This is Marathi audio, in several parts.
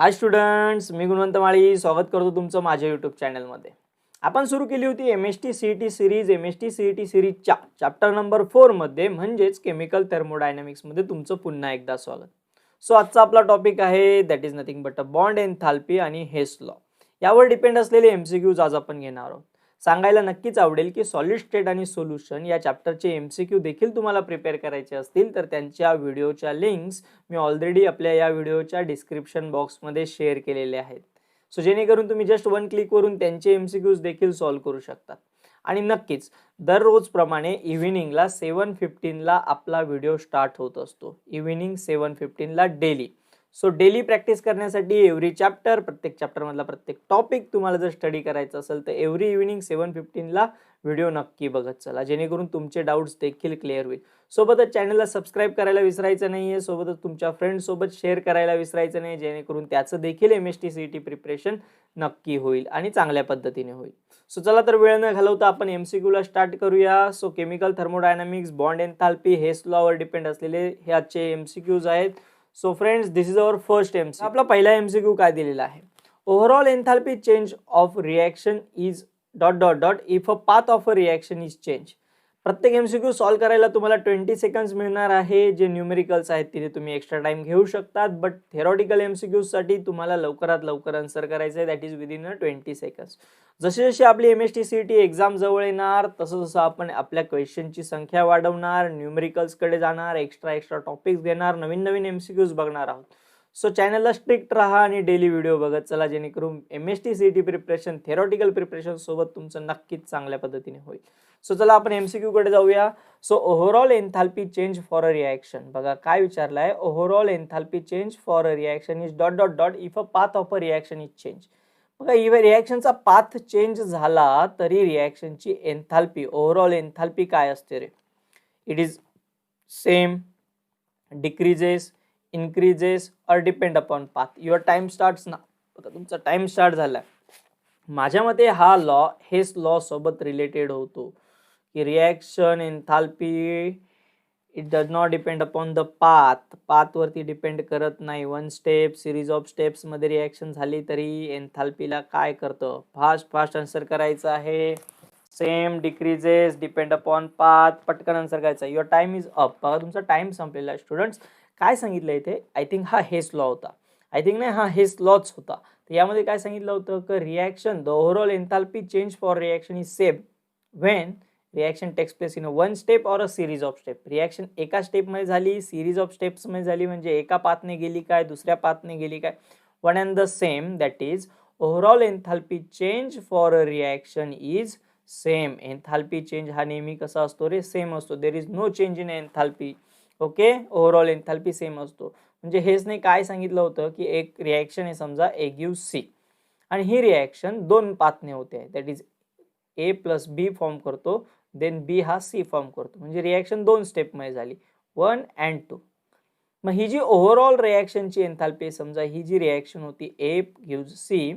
हाय स्टुडंट्स, मी गुणवंत माळी स्वागत करतो तुमचं माझ्या यूट्यूब चॅनलमध्ये. आपण सुरू केली होती MST CET series. MST CET सिरीजच्या चॅप्टर नंबर 4 मध्ये म्हणजेच केमिकल थर्मोडायनामिक्स मध्ये तुमचं पुन्हा एकदा स्वागत. सो आजचा आपला टॉपिक आहे that is nothing but a bond enthalpy आणि हेस लॉ. यावर डिपेंड असलेले एमसीक्यूज आज आपण घेणार आहोत. सांगायला नक्कीच आवडेल की सॉलिड स्टेट आणि सोल्युशन या चॅप्टरचे एमसीक्यू देखील तुम्हाला प्रिपेअर करायचे असतील तर त्यांच्या व्हिडिओच्या लिंक्स मी ऑलरेडी आपल्या या व्हिडिओच्या डिस्क्रिप्शन बॉक्समध्ये शेअर केलेले आहेत. सो जेणेकरून तुम्ही जस्ट वन क्लिकवरून त्यांचे एमसीक्यूज देखील सॉल्व्ह करू शकता. आणि नक्कीच दररोजप्रमाणे इव्हिनिंगला 7:15ला आपला व्हिडिओ स्टार्ट होत असतो. इव्हिनिंग 7:15ला डेली. सो डेली प्रॅक्टिस करण्यासाठी एव्हरी चॅप्टर, प्रत्येक चॅप्टरमधला प्रत्येक टॉपिक तुम्हाला जर स्टडी करायचा असेल तर एव्हरी इव्हिनिंग 7:15ला व्हिडिओ नक्की बघत चला, जेणेकरून तुमचे डाऊट्स देखील क्लिअर होईल. सोबतच चॅनलला सबस्क्राईब करायला विसरायचं नाही आहे. सोबतच तुमच्या फ्रेंड्ससोबत शेअर करायला विसरायचं नाही, जेणेकरून त्याचं देखील एमएसटी सीईटी प्रिपरेशन नक्की होईल आणि चांगल्या पद्धतीने होईल. सो चला तर वेळ न घालवता आपण एमसीक्यूला स्टार्ट करूया. So chemical thermodynamics, bond enthalpy, Hess लॉवर डिपेंड असलेले हे आजचे एमसीक्यूज आहेत. So friends, this is our first MCQ. आपला पहिला एमसीक्यू काय दिलेला आहे? Overall enthalpy change of reaction is dot dot dot if a path of a reaction is change. प्रत्येक एमसीक्यू सॉल्व्ह करायला तुम्हाला 20 सेकंड्स मिळणार आहे. जे न्यूमेरिकल्स आहेत तिथे तुम्ही एक्स्ट्रा टाइम घेऊ शकतात, बट थेरॉटिकल एमसीक्यूसाठी तुम्हाला लवकरात लवकर आन्सर करायचं आहे, दॅट इज विदिन 20 सेकंड्स. जसे जसे आपली एमएसटी सीईटी एक्झाम जवळ येणार तसं जसं आपण आपल्या क्वेश्चनची संख्या वाढवणार, न्यूमेरिकल्सकडे जाणार, एक्स्ट्रा टॉपिक्स घेणार, नवीन नवीन एमसीक्यूज बघणार आहोत. सो चॅनलला स्ट्रिक्ट राहा आणि डेली व्हिडिओ बघत चला, जेणेकरून MST CET preparation, theoretical preparation सोबत तुमचं नक्कीच चांगल्या पद्धतीने होईल. सो चला आपण एमसीक्यू कडे जाऊया. So overall enthalpy change for a reaction. बघा काय विचारलंय, overall enthalpy change for a reaction is dot dot dot if a path of a reaction is change. बघा रिएक्शनचा पाथ चेंज झाला तरी रिएक्शनची एन्थाल्पी, ओव्हरऑल एन्थाल्पी काय असते रे? It is same, decreases, increases or depend upon path. Your time starts now. आता तुमचा टाइम स्टार्ट झालाय. माझ्या मते हा लॉ हेस लॉ सोबत रिलेटेड होतो की reaction enthalpy it does not depend upon the path वरती डिपेंड करत नाही. One step, series of steps मध्ये रिएक्शन झाली तरी एन्थाल्पीला काय करतं? फास्ट आन्सर करायचा आहे. Same, decreases, depend upon path, पटकन आन्सर करायचा. Your time is up. बघा तुमचा टाइम संपलेला आहे स्टुडंट्स. काय सांगितलं इथे? आय थिंक हा हेस लॉ होता. आय थिंक नाही, हा हेस लॉच होता. तर यामध्ये काय सांगितलं होतं की reaction, the overall enthalpy change for reaction is same when reaction takes place in a one step or a series of step. Reaction एका स्टेपमध्ये झाली, सिरीज ऑफ स्टेप्समध्ये झाली, म्हणजे एका पाथने गेली काय, दुसऱ्या पाथने गेली काय, one and the same. That is overall enthalpy change for a reaction is same. Enthalpy change हा नेहमी कसा असतो रे? सेम असतो. There is no change in enthalpy. Okay, overall enthalpy same असतो. म्हणजे हेसने काय सांगितलं होतं की एक रिएक्शन आहे, समजा ए गिव्ह सी, आणि ही रिएक्शन दोन पाथने होते. That is A plus B form करतो, देन बी हा सी फॉर्म करतो, म्हणजे रिएक्शन दोन स्टेपमध्ये झाली, 1 and 2. मग ही जी ओव्हरऑल रिएक्शनची एन्थाल्पी, समजा ही जी रिएक्शन होती ए गिव्ह सी,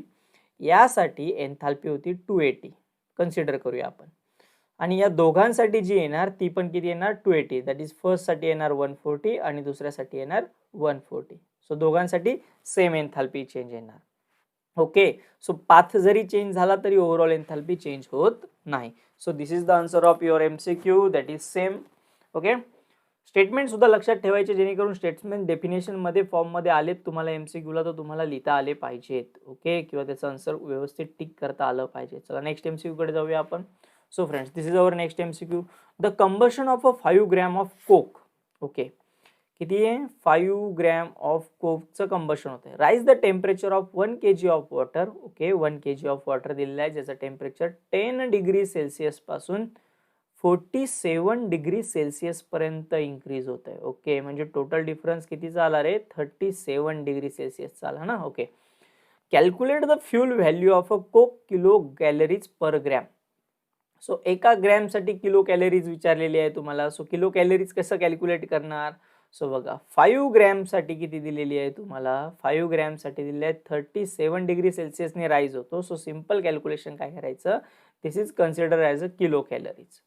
यासाठी एन्थाल्पी होती 280. कन्सिडर करूया आपण. आणि या दोघांसाठी जी येणार ती पण किती येणार? 280. दॅट इज फर्स्ट साठी येणार 140 आणि दुसऱ्यासाठी येणार 140. सो दोघांसाठी सेम एन्थाल्पी चेंज येणार. ओके, सो पाथ जरी चेंज झाला तरी ओव्हरऑल एन्थाल्पी चेंज होत नाही. So this is the answer of your MCQ, that is same. Okay, statement सुद्धा लक्षात ठेवायचे, जेणेकरून स्टेटमेंट डेफिनेशन मध्ये फॉर्म मध्ये आलेत तुम्हाला एमसीक्यूला तर तुम्हाला लिहिता आले पाहिजेत. ओके, किंवा त्याचं आन्सर व्यवस्थित टिक करता आलं पाहिजे. चला नेक्स्ट एमसीक्यू कडे जाऊया आपण. So friends, this is our next MCQ. The combustion of a 5 gram of coke. Okay, किती आहे? 5 gram of coke चं combustion होत आहे. Rise the temperature of 1 kg of water. Okay, 1 kg of water दिलेलं आहे, ज्याचं टेम्परेचर 10 डिग्री सेल्सिअस पासून 47 डिग्री सेल्सिअस पर्यंत इन्क्रीज होत आहे. ओके, म्हणजे टोटल डिफरन्स कितीचा आला रे? 37 डिग्री सेल्सिअसचा आला ना. Okay, calculate the fuel value of a coke kilo calories per gram. So एका ग्रॅमसाठी किलो कॅलरीज विचारलेली आहे तुम्हाला. सो किलो कॅलरीज कसं कॅल्क्युलेट करणार? सो बघा 5 ग्रॅमसाठी किती दिलेली आहे तुम्हाला? 5 ग्रॅमसाठी दिलेली आहे 37 डिग्री सेल्सिअसने राईज होतो. सो सिम्पल कॅल्क्युलेशन काय करायचं? This is consider as a kilo calories.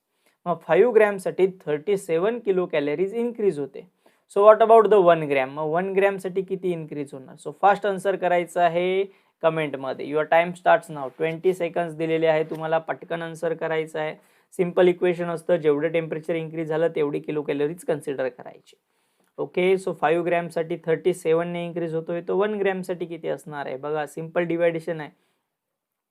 मग 5 ग्रॅमसाठी 37 किलो कॅलरीज इन्क्रीज होते. So what about the 1 gram, मग 1 ग्रॅमसाठी किती इन्क्रीज होणार? सो फास्ट आन्सर करायचं आहे कमेंटमध्ये. Your time starts now. 20 seconds दिलेले आहे तुम्हाला, पटकन आन्सर करायचं आहे. सिम्पल इक्वेशन असतं, जेवढं टेम्परेचर इन्क्रीज झालं तेवढी किलो कॅलरीज कन्सिडर करायची. ओके, सो 5 ग्रॅमसाठी 37 ने इन्क्रीज होतोय, तो 1 ग्रॅमसाठी किती असणार आहे? बघा, सिम्पल डिवायडेशन आहे.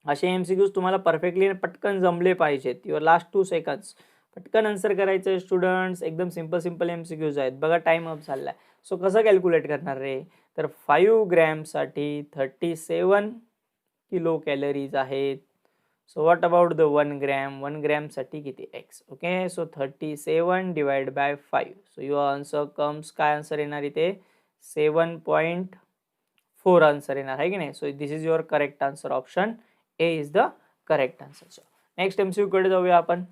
असे एमसीक्यूज तुम्हाला परफेक्टली पटकन जमले पाहिजेत. युअर लास्ट 2 सेकंड्स, पटकन आन्सर करायचं आहे स्टुडंट्स. एकदम सिम्पल एमसीक्यूज आहेत. बघा, टाइम अप झालाय. सो कसं कॅल्क्युलेट करणार रे? तर 5 ग्रॅमसाठी 37 किलो कॅलरीज आहेत. So what about the 1 gram? 1 ग्रॅमसाठी किती? X. Okay, so 37 divide by 5. So your answer comes, काय आन्सर येणार इथे? 7.4 आन्सर येणार आहे की नाही? So this is your correct answer. Option A is the correct answer. Next MCQ कडे जाऊया आपण.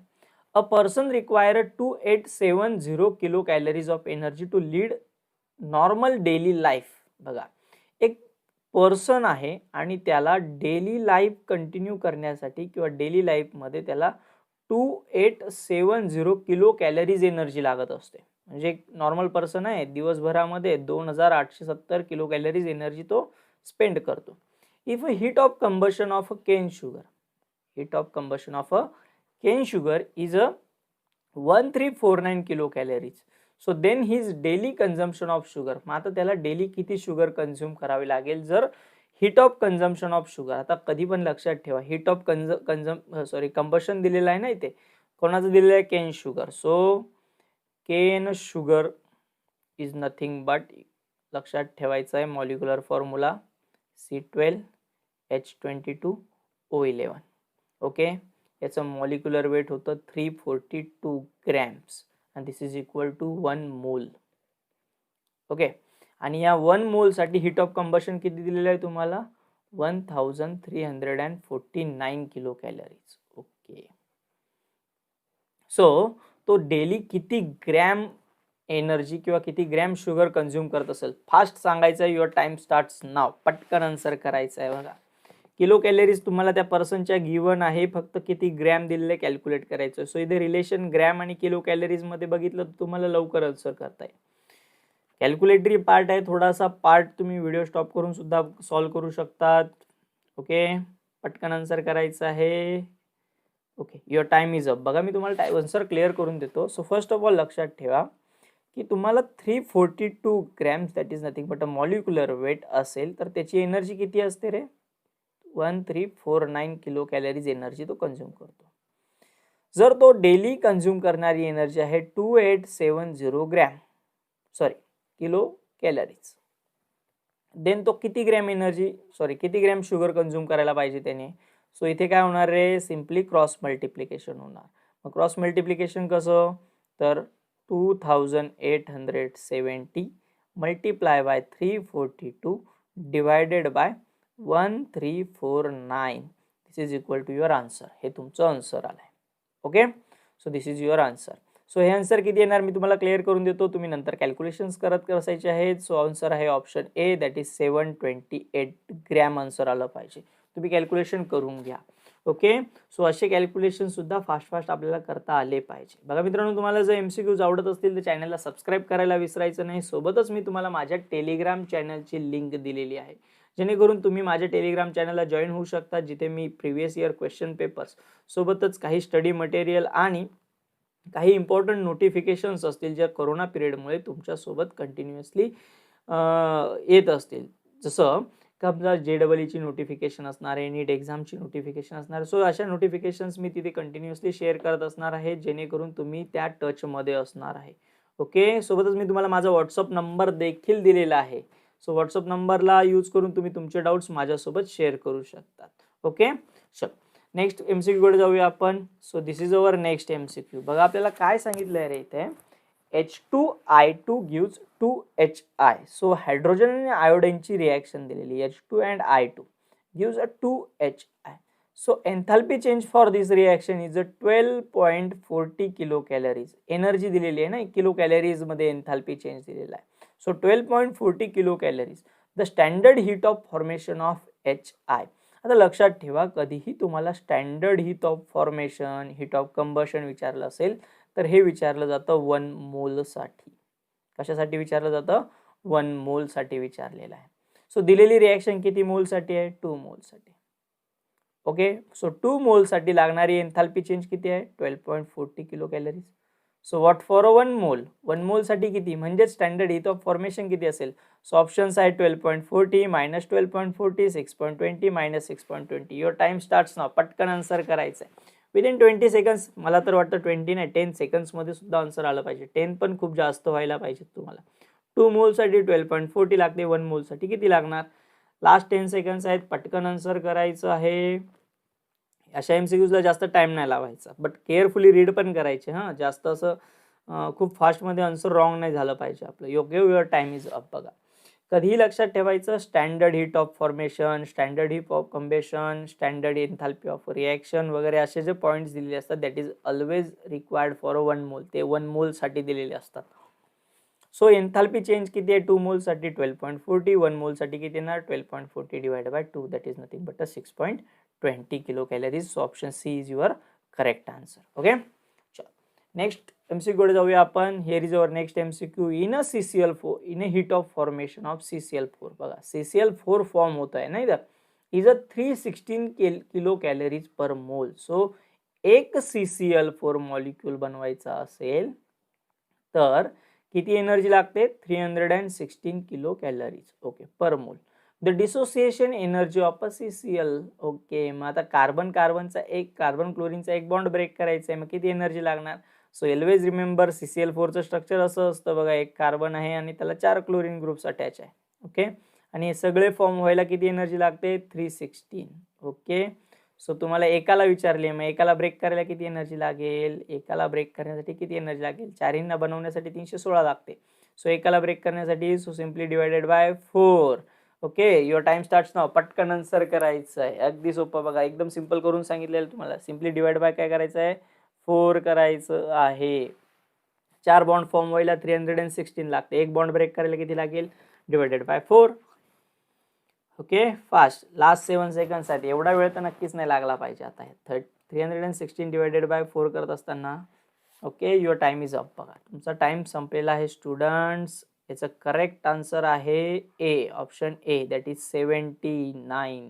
A person required 2870 kilo calories of energy to lead normal daily life. बघा, एक पर्सन आहे आणि त्याला डेली लाईफ कंटिन्यू करण्यासाठी किंवा डेली लाईफमध्ये त्याला 2870 किलो कॅलरीज एनर्जी लागत असते. म्हणजे एक नॉर्मल पर्सन आहे, दिवसभरामध्ये 2870 किलो कॅलरीज एनर्जी तो स्पेंड करतो. If a heat of combustion of a cane sugar, heat of combustion of a cane sugar is a 1349 kilo calories. So then his daily consumption of sugar. मग आता त्याला डेली किती शुगर कन्झ्युम करावी लागेल जर heat of consumption of sugar. आता कधी पण लक्षात ठेवा, हीट ऑफ कंबशन दिलेलं आहे ना इथे, कोणाचं दिलेलं आहे? Cane sugar. So Kane sugar is nothing but, लक्षात ठेवायचं आहे मॉलिक्युलर फॉर्म्युला C12H22O11. ओके, याचं मॉलिक्युलर वेट होतं 342 ग्रॅम्स आणि दिस इज इक्वल टू 1 मोल. ओके, आणि या 1 मोलसाठी हीट ऑफ कंबशन किती दिलेलं आहे तुम्हाला? 1349 किलो कॅलरीज. ओके, सो तो डेली किती ग्रॅम एनर्जी किंवा किती ग्रॅम शुगर कन्झ्युम करत असेल? फास्ट सांगायचं आहे. Your time starts now. पटकन आन्सर करायचं आहे. बघा, किलो कॅलरीज तुम्हाला त्या पर्सनच्या गिवन आहे, फक्त किती ग्रॅम दिलेले कॅल्क्युलेट करायचं. सो इथे रिलेशन ग्रॅम आणि किलो कॅलरीज मध्ये बघितलं तर तुम्हाला लवकर आन्सर करता येईल. कॅल्क्युलेटरी पार्ट आहे थोडासा, पार्ट तुम्ही व्हिडिओ स्टॉप करून सुद्धा सॉल्व्ह करू शकतात. ओके, पटकन आन्सर करायचं आहे. Okay, your time is up. बघा, मी तुम्हाला आन्सर क्लिअर करून देतो. सो फर्स्ट ऑफ ऑल लक्षात ठेवा की तुम्हाला 342 grams, that is nothing but a molecular weight असेल तर त्याची एनर्जी किती असते रे? 1349 किलो कॅलरीज एनर्जी तो कन्झ्युम करतो. जर तो डेली कन्झ्युम करणारी एनर्जी आहे 2870 gram, sorry kilo calories, then तो किती ग्रॅम एनर्जी, सॉरी किती ग्रॅम शुगर कन्झ्युम करायला पाहिजे त्याने? सो इथे काय होणार रे? सिम्पली क्रॉस मल्टिप्लिकेशन होणार. मग क्रॉस मल्टिप्लिकेशन कसं? तर 2870 multiply by 342 divided by 1349. This is equal to your answer. हे तुमचं आन्सर आलंय. Okay, so this is your answer. सो हे आन्सर किती येणार मी तुम्हाला क्लिअर करून देतो, तुम्ही नंतर कॅल्क्युलेशन्स करत असायचे आहेत. सो आन्सर आहे option A, that is 728 gram answer आलं पाहिजे. तुम्ही कॅल्क्युलेशन करून घ्या. ओके, सो असे कॅल्क्युलेशन सुद्धा फास्ट आपल्याला करता आले पाहिजे. बघा मित्रांनो, तुम्हाला जर एमसीक्यूज आवडत असतील तर चॅनलला सबस्क्राईब करायला विसरायचं नाही. सोबतच मी तुम्हाला माझ्या टेलिग्राम चॅनलची लिंक दिलेली आहे, जेणेकरून तुम्ही माझ्या टेलिग्राम चॅनलला जॉईन होऊ शकता, जिथे मी प्रिव्हियस इयर क्वेश्चन पेपर्स सोबतच काही स्टडी मटेरियल आणि काही इम्पॉर्टंट नोटिफिकेशन्स असतील ज्या कोरोना पिरियडमुळे तुमच्यासोबत कंटिन्युअसली येत असतील. जसं समजा JEE नोटिफिकेशन असणार आहे, नीट एक्झामची नोटिफिकेशन असणार. सो अशा नोटिफिकेशन्स मी तिथे कंटिन्युअसली शेअर करत असणार आहे, जेणेकरून तुम्ही त्या टचमध्ये असणार आहे. ओके, सोबतच मी तुम्हाला माझा व्हॉट्सअप नंबर देखील दिलेला आहे. सो व्हॉट्सअप नंबरला यूज करून तुम्ही तुमचे डाऊट्स माझ्यासोबत शेअर करू शकतात. ओके, चल नेक्स्ट एमसीक्यू कडे जाऊया आपण. So this is our next MCQ. बघा, आपल्याला काय सांगितलंय रे इथे? H2I2 gives 2HI. So hydrogen आणि आयोडीनची रिएक्शन दिलेली, H2 and I2 gives a 2HI. So एन्थॅल्पी change for this reaction is 12.40 kilo calories. Energy दिलेली आहे ना, किलो कॅलरीज मध्ये एन्थॅल्पी चेंज दिलेला आहे. So 12.40 kilo calories. The standard heat of formation of HI. आता लक्षात ठेवा, कधीही तुम्हाला standard heat of formation, heat of combustion विचारलं असेल तर हे विचारलं जातं 1 मोल साठी. कशासाठी विचारलं जातं? 1 मोलसाठी विचारलेलं आहे. सो दिलेली रिॲक्शन किती मोलसाठी आहे? 2 मोलसाठी. ओके, सो 2 मोलसाठी लागणारी एन्थाल्पी चेंज किती आहे? 12.40 kilo calories. So what for 1 मोल? 1 मोलसाठी किती म्हणजे स्टँडर्ड हीट ऑफ फॉर्मेशन किती असेल? सो ऑप्शन्स आहे 12.40 minus 12.40 6.20 minus 6.20. Your time starts now. पटकन आन्सर करायचं आहे विदिन 20 सेकंड्स. मला तर वाटतं 20 नाही 10 सेकंड्समध्ये सुद्धा आन्सर आलं पाहिजे. 10 पण खूप जास्त व्हायला पाहिजे तुम्हाला. 2 मोलसाठी 12.40 लागते. 1 मोलसाठी किती लागणार? लास्ट 10 सेकंड्स आहेत, पटकन आन्सर करायचं आहे. अशा एमसीक्यूजला जास्त टाइम नाही लावायचा, बट केअरफुली रीड पण करायचे. जास्त असं खूप फास्टमध्ये आन्सर रॉंग नाही झालं पाहिजे आपलं. योग्य युअर टाइम इज अप. बघा, कधीही लक्षात ठेवायचं, standard heat of formation, standard heat of कंबेशन, standard enthalpy of reaction वगैरे असे जे पॉईंट्स दिलेले असतात that is always required for 1 मोल. ते 1 मोलसाठी दिलेले असतात. सो एन्थाल्पी चेंज किती आहे? 2 मोलसाठी 12.40. 1 मोलसाठी किती येणार? 12.40 divide by 2, that is nothing but 6.20 kilo calories. So option C is your correct answer. Okay, चलो नेक्स्ट एमसीक्यू कडे जाऊया आपण. Here is our next MCQ. In a CCl4, in a heat of formation of CCl4. बघा, CCl4 फॉर्म होत आहे नाही का, is a 316 kilo calories per mole. सो एक CCl4 मॉलिक्यूल बनवायचा असेल तर किती एनर्जी लागते? 316 किलो कॅलरीज. ओके, पर मोल. The dissociation energy of a CCl. Okay, मग आता कार्बन क्लोरीनचा एक बॉन्ड ब्रेक करायचा आहे, मग किती एनर्जी लागणार? सो ऑलवेज रिमेंबर CCl4चं स्ट्रक्चर असं असतं बघा, एक कार्बन आहे आणि त्याला 4 क्लोरीन ग्रुप्स अटॅच आहे. ओके, आणि हे सगळे फॉर्म व्हायला किती एनर्जी लागते? 316. ओके, सो तुम्हाला एकाला विचारले, मग एकाला ब्रेक करायला किती एनर्जी लागेल? एकाला ब्रेक करण्यासाठी किती एनर्जी लागेल? 4 बनवण्यासाठी 316 लागते. सो एकाला ब्रेक करण्यासाठी so simply divided by 4. Okay, your time starts now. पटकन आन्सर करायचं आहे. अगदी सोपं बघा, एकदम सिंपल करून सांगितलेलं तुम्हाला. सिम्पली डिवाइड बाय काय करायचं आहे? 4 करायचं आहे. 4 बॉन्ड फॉर्म व्हायला 316 लागते. एक बॉन्ड ब्रेक करायला किती लागेल? Divided by 4. Okay, fast. Last 7 seconds आहेत. एवढा वेळ तर नक्कीच नाही लागला पाहिजे. आता 316 डिवाइडेड बाय 4 करत असताना. Okay, your time is up. बघा, तुमचा टाइम संपलेला आहे स्टुडंट्स. याचं करेक्ट आन्सर आहे ए, ऑप्शन ए, दॅट इज 79.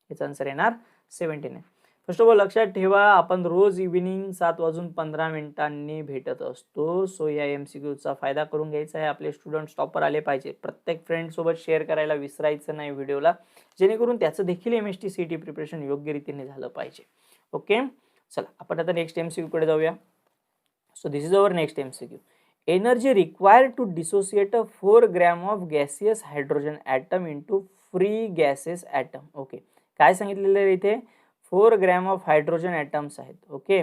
याचा आन्सर येणार 79. फर्स्ट ऑफ ऑल लक्षात ठेवा, आपण रोज इव्हिनिंग 7:15 भेटत असतो. सो या MCQचा फायदा करून घ्यायचा आहे. आपले स्टुडंट्स टॉपर आले पाहिजे. प्रत्येक फ्रेंड सोबत शेअर करायला विसरायचं नाही व्हिडिओला, जेणेकरून त्याचं देखील MST CET प्रिपरेशन योग्य रीतीने झालं पाहिजे. ओके, चला आपण आता नेक्स्ट MCQ कडे जाऊया. So this is our next MCQ. Energy required to dissociate 4 gram of gaseous hydrogen atom into free gases atom. Okay, काय सांगितलेलं आहे इथे? 4 ग्रॅम ऑफ हायड्रोजन ॲटम्स आहेत. ओके,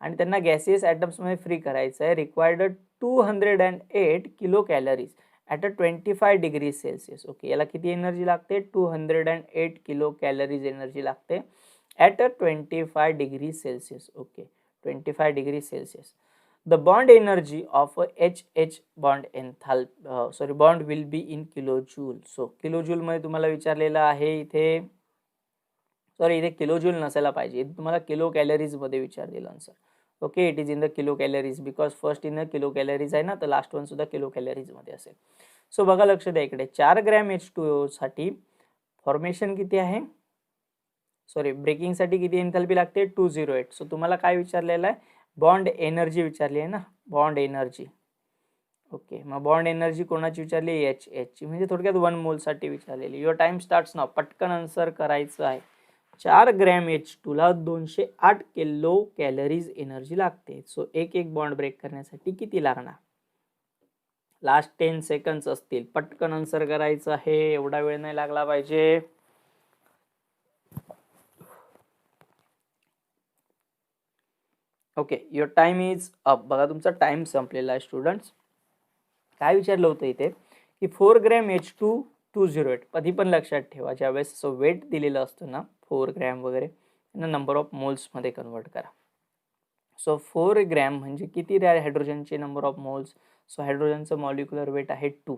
आणि त्यांना गॅसियस ॲटम्समध्ये फ्री करायचं आहे. Required 208 kilo calories at 25 degree celsius. Okay, याला किती एनर्जी लागते? 208 किलो कॅलरीज एनर्जी लागते at 25 degree celsius. Okay, 25 degree celsius. The bond energy of a HH bond will be in kilojoule. So kilojoule मध्ये तुम्हाला विचारलेलं आहे इथे. सॉरी, इथे किलोजूल नसायला पाहिजे. इथे तुम्हाला किलो कॅलरीज मध्ये विचारलेलं answer. Okay, it is in the kilo calories because first in the kilo calories आहे ना, तर लास्ट वन सुद्धा किलो कॅलरीज मध्ये असेल. सो बघा, लक्ष द्या इकडे. 4 ग्रॅम H2O साठी फॉर्मेशन किती आहे? सॉरी, ब्रेकिंग साठी किती एन्थॅल्पी लागते? 208. सो तुम्हाला काय विचारलेलं आहे? बॉन्ड एनर्जी विचारली आहे ना, बॉन्ड एनर्जी. ओके, मग बॉन्ड एनर्जी कोणाची विचारली? एच ची, म्हणजे थोडक्यात 1 मोलसाठी विचारलेली. Your time starts now. पटकन आन्सर करायचं आहे. 4 ग्रॅम H2 ला 208 किलो कॅलरीज एनर्जी लागते. सो एक बॉन्ड ब्रेक करण्यासाठी किती लागणार? लास्ट 10 सेकंड्स असतील. पटकन आन्सर करायचं आहे. एवढा वेळ नाही लागला पाहिजे. Okay, your time is up. बघा, तुमचा टाइम संपलेला आहे स्टुडंट्स. काय विचारलं होतं इथे की 4 ग्रॅम H2 208. कधी पण लक्षात ठेवा, ज्यावेळेस वेट दिलेलं असतं ना 4 ग्रॅम वगैरे, त्यांना नंबर ऑफ मोल्समध्ये कन्वर्ट करा. सो 4 ग्रॅम म्हणजे किती हायड्रोजनचे नंबर ऑफ मोल्स? सो हायड्रोजनचं मॉलिक्युलर वेट आहे 2.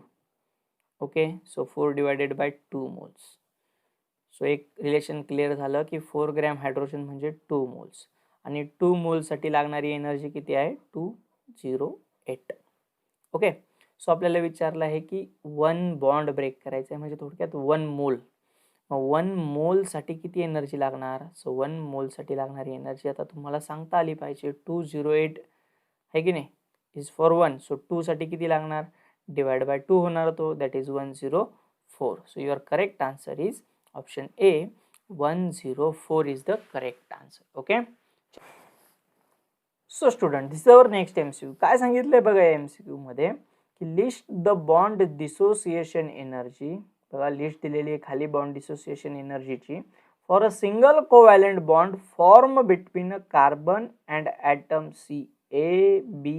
Okay, so 4 divided by 2 moles. So एक रिलेशन क्लिअर झालं की 4 ग्रॅम हायड्रोजन म्हणजे 2 मोल्स, आणि 2 मोल्ससाठी लागणारी एनर्जी किती आहे? 208. ओके, सो आपल्याला विचारलं आहे की 1 बॉन्ड ब्रेक करायचं आहे म्हणजे थोडक्यात 1 मोल. 1 मोलसाठी किती एनर्जी लागणार? सो 1 मोलसाठी लागणारी एनर्जी आता तुम्हाला सांगता आली पाहिजे. 208 आहे की नाही, इज फॉर 1. सो 2 साठी किती लागणार? डिवाइड बाय 2 होणार तो, that is 104. So your correct answer is option A, 104 is the correct answer. Okay. So student, this is our next MCQ. काय सांगितलंय बघा या MCQ मध्ये की list the bond dissociation energy. बघा लिस्ट दिलेली आहे खाली बॉन्ड डिसोसिएशन एनर्जीची for a single covalent bond form between a carbon and atom C A B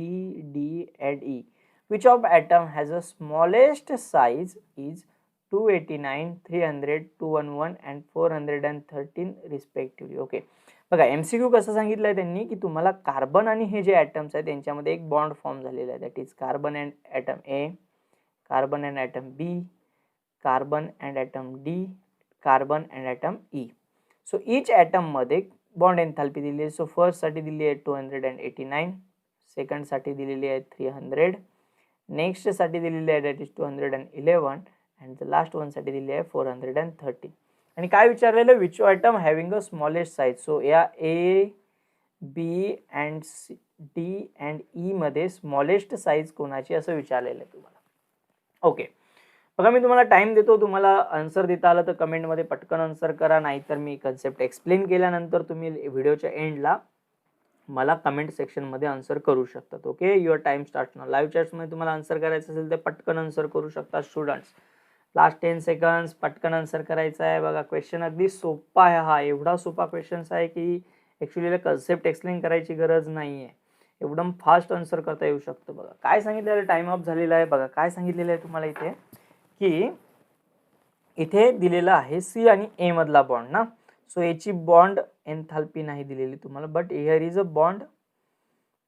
D and E. Which of atom has a smallest size is 289, 300, 211 and 413 respectively. Okay. बघा MCQ कसं सांगितलंय त्यांनी की तुम्हाला कार्बन आणि हे जे ॲटम्स आहेत त्यांच्यामध्ये एक बॉन्ड फॉर्म झालेला आहे, that is carbon and atom A, carbon and atom B, carbon and atom D, carbon and atom E. So each atom मध्ये बॉन्ड एन्थॅल्पी दिली आहे. सो फर्स्ट साठी दिली आहे 289, सेकंड साठी दिलेली आहे 300, नेक्स्ट साठी दिलेली आहे that is 211 and the last one साठी दिली आहे 413. आणि काय विचारलेलं, which atom having a smallest size. So या A, B and D and E मध्ये स्मॉलेस्ट साईज कोणाची असं विचारलेलं आहे तुम्हाला. ओके. बघा मी तुम्हाला टाइम देतो, तुम्हाला आन्सर देता आलं तर कमेंटमध्ये पटकन आन्सर करा, नाहीतर मी कन्सेप्ट एक्सप्लेन केल्यानंतर तुम्ही व्हिडिओच्या एंडला मला कमेंट सेक्शनमध्ये आन्सर करू शकतात. ओके. युअर टाइम स्टार्ट ना. लाईव्ह चॅट्समध्ये तुम्हाला आन्सर करायचं असेल तर पटकन आन्सर करू शकता स्टुडंट्स. लास्ट 10 सेकंड्स, पटकन आन्सर करायचा आहे. बघा क्वेश्चन अगदी सोपा आहे, हा एवढा सोपा क्वेश्चन आहे की ॲक्च्युली कन्सेप्ट एक्सप्लेन करायची गरज नाही आहे, एकदम फास्ट आन्सर करता येऊ शकतं. बघा काय सांगितलेलं, टाइम अप झालेला आहे. बघा काय सांगितलेलं आहे तुम्हाला इथे की इथे दिलेलं आहे C आणि A मधला बॉन्ड ना. सो याची बॉन्ड एन्थॅल्पी नाही दिलेली तुम्हाला, but here is a bond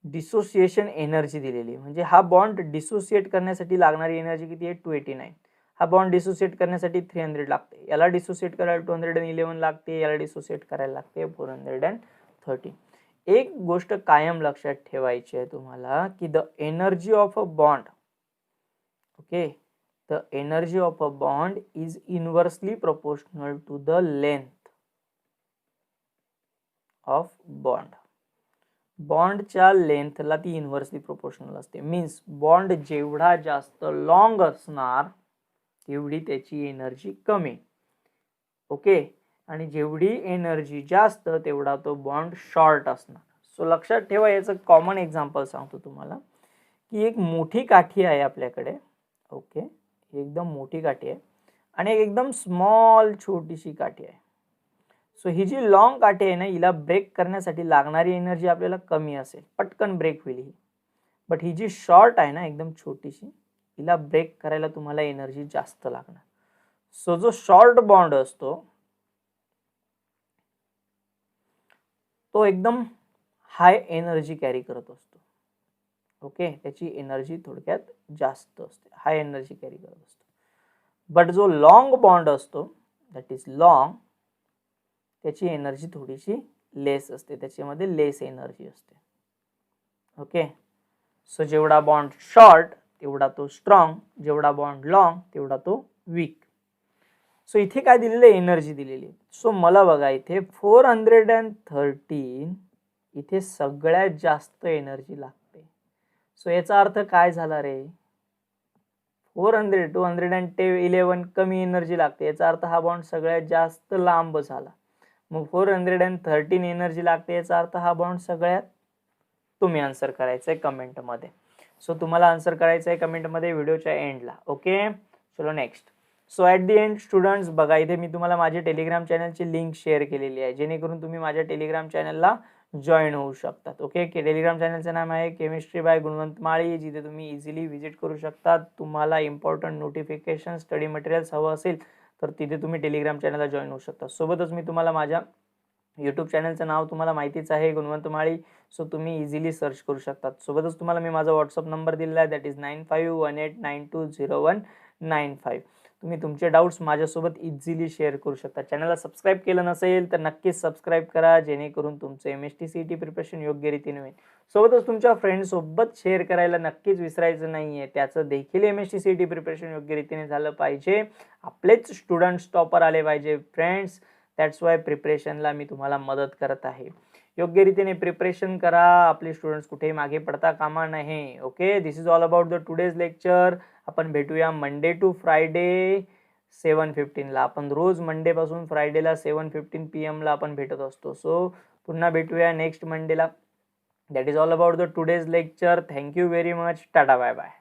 dissociation energy दिलेली. म्हणजे हा बॉन्ड डिसोसिएट करण्यासाठी लागणारी एनर्जी किती आहे? 289. हा बॉन्ड डिसोसिएट करण्यासाठी 300 लागते, याला डिसोसिएट करायला 211 लागते, याला डिसोसिएट करायला लागते 413. एक गोष्ट कायम लक्षात ठेवायची आहे तुम्हाला की the energy of a bond, okay, the energy of a bond is inversely proportional to the length of bond. बॉन्डच्या लेंथला ती इन्व्हर्सली प्रोपोर्शनल असते. मीन्स बॉन्ड जेवढा जास्त लॉंग असणार तेवढी त्याची एनर्जी कमी. ओके. आणि जेवढी एनर्जी जास्त तेवढा तो बॉन्ड शॉर्ट असणार. सो लक्षात ठेवा, याचं कॉमन एक्झाम्पल सांगतो तुम्हाला की एक मोठी काठी आहे आपल्याकडे. ओके. एकदम मोठी काठी आहे आणि एकदम स्मॉल छोटीशी काठी आहे. सो ही जी लॉंग काठी आहे ना, हिला ब्रेक करण्यासाठी लागणारी एनर्जी आपल्याला कमी असेल, पटकन ब्रेक होईल ही. बट ही जी शॉर्ट आहे ना, एकदम छोटीशी, हिला ब्रेक करायला तुम्हाला एनर्जी जास्त लागणार. सो जो शॉर्ट बॉन्ड असतो तो एकदम हाय एनर्जी कॅरी करत असतो. ओके. त्याची एनर्जी थोडक्यात जास्त असते, हाय एनर्जी कॅरी करत असतो. बट जो लॉंग बॉन्ड असतो, दॅट इज लॉंग, त्याची एनर्जी थोडीशी लेस असते, त्याच्यामध्ये लेस एनर्जी असते. ओके. सो जेवढा बॉन्ड शॉर्ट तेवढा तो स्ट्रॉंग, जेवढा बॉन्ड लॉंग तेवढा तो वीक. सो इथे काय दिलेलं, एनर्जी दिलेली. सो मला बघा इथे 413, इथे सगळ्यात जास्त एनर्जी लागते. सो याचा अर्थ काय झाला रे, 400, 211 कमी एनर्जी लागते, याचा अर्थ हा बॉन्ड सगळ्यात जास्त लांब झाला. मग 413 एनर्जी लागते, याचा अर्थ हा बॉन्ड सगळ्यात, तुम्ही आन्सर करायचं आहे कमेंटमध्ये. सो तुम्हाला आन्सर करायचं आहे कमेंटमध्ये व्हिडिओच्या एंडला. ओके. चलो next. So at the end students, बघा इथे मी तुम्हाला माझे टेलिग्राम चॅनलची लिंक शेअर केलेली आहे, जेणेकरून तुम्ही माझ्या टेलिग्राम चॅनलला जॉईन होऊ शकतात. ओके. टेलिग्राम चॅनलचं नाव आहे केमिस्ट्री बाय गुणवंत माळी, जिथे तुम्ही इझिली व्हिजिट करू शकता. तुम्हाला इम्पॉर्टंट नोटिफिकेशन, स्टडी मटेरियल्स हवं असेल तर तिथे तुम्ही टेलिग्राम चॅनलला जॉईन होऊ शकता. सोबतच मी तुम्हाला माझ्या यूट्यूब चॅनलचं नाव तुम्हाला माहितीच आहे, गुणवंत माळी. सो तुम्ही इझिली सर्च करू शकतात. सोबतच तुम्हाला मी माझा व्हॉट्सअप नंबर दिलेला आहे, दॅट इज 9518920195. तुम्ही तुमचे डाऊट्स माझ्यासोबत इझिली शेअर करू शकता. चॅनलला सबस्क्राईब केलं नसेल तर नक्कीच सबस्क्राईब करा, जेणेकरून तुमचं MST CET प्रिपरेशन योग्य रीतीने होईल. सोबतच तुमच्या फ्रेंड्ससोबत शेअर करायला नक्कीच विसरायचं नाही आहे. त्याचं देखील MST CET प्रिपरेशन योग्य रीतीने झालं पाहिजे. आपलेच स्टुडंट्स टॉपर आले पाहिजे फ्रेंड्स. दॅट्स वाय प्रिपरेशनला मी तुम्हाला मदत करत आहे. योग्य रीतीने प्रिपरेशन करा. आपले स्टुडंट्स कुठेही मागे पडता कामा नये. Okay, this is all about the today's lecture. आपण भेटूया मंडे टू फ्रायडे 7:15 ला. आपण रोज मंडे पासून फ्रायडेला 7:15 PM ला आपण भेटत असतो. सो पुन्हा भेटूया नेक्स्ट मंडेला. That is all about the today's lecture. Thank you very much. Tata bye bye.